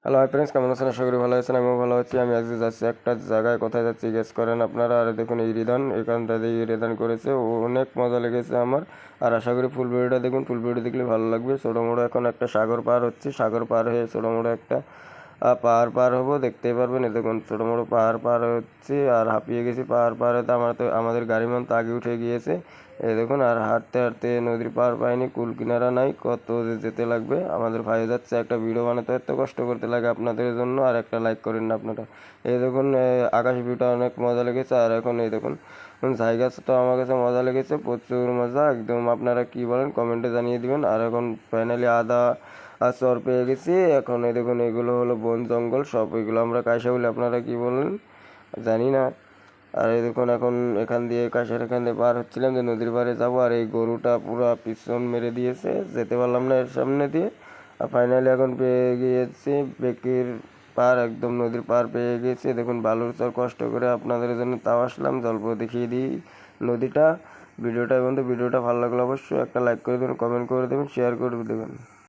Hello hi friends, কেমন আছেন? আশা করি ভালো আছেন। আমিও ভালো আছি। আমি আজকে যাচ্ছি একটা জায়গায়, কোথায় যাচ্ছি গেস করেন আপনারা। আর দেখুন এই রিদান, এখানটা দিয়ে রিদান করেছে, অনেক মজা লেগেছে আমার। আর আশা করি ফুল ভিডিওটা দেখুন, ফুল ভিডিও দেখলে ভালো লাগবে। ছোটো মোটো এখন একটা সাগর পার হচ্ছে, সাগর পার হয়ে ছোটো মোটো একটা পাহাড় পার হবো, দেখতেই পারবেন। এই দেখুন ছোটো মোটো পাহাড় পার হচ্ছে, আর হাঁপিয়ে গেছি পাহাড় পার হতে। আমাদের গাড়ি মান তো আগে উঠে গিয়েছে। এই দেখুন, আর হাঁটতে হাঁটতে নদীর পার পাইনি, কুল কিনারা নাই, কত যে যেতে লাগবে। আমাদের ভাই যাচ্ছে, একটা ভিডিও বানাতে এত কষ্ট করতে লাগে আপনাদের জন্য, আর একটা লাইক করেন না আপনারা। এই দেখুন আকাশ ভিউটা অনেক মজা লেগেছে। আর এখন এই দেখুন জায়গাটা আমার কাছে মজা লেগেছে, প্রচুর মজা একদম। আপনারা কি বলেন কমেন্টে জানিয়ে দিবেন। আর এখন ফাইনালি আদা আর চর পেয়ে গেছি। এখন এই দেখুন এগুলো হলো বন জঙ্গল, সব এগুলো আমরা কাইসা বলি, আপনারা কি বলেন জানি না। আর এই দেখুন এখন এখান দিয়ে কাশের এখান দিয়ে পার হচ্ছিলাম যে নদীর পাড়ে যাবো, আর এই গরুটা পুরো পিছন মেরে দিয়েছে, যেতে পারলাম না এর সামনে দিয়ে। আর ফাইনালি এখন পেয়ে গিয়েছি বেকির পার, একদম নদীর পার পেয়ে গিয়েছি। দেখুন বালুর চর, কষ্ট করে আপনাদের জন্য তাও আসলাম, জল্প দেখিয়ে দিই নদীটা। ভিডিওটা বন্ধু, ভিডিওটা ভালো লাগলে অবশ্যই একটা লাইক করে দেবেন, কমেন্ট করে দেবেন, শেয়ার করে দেবেন।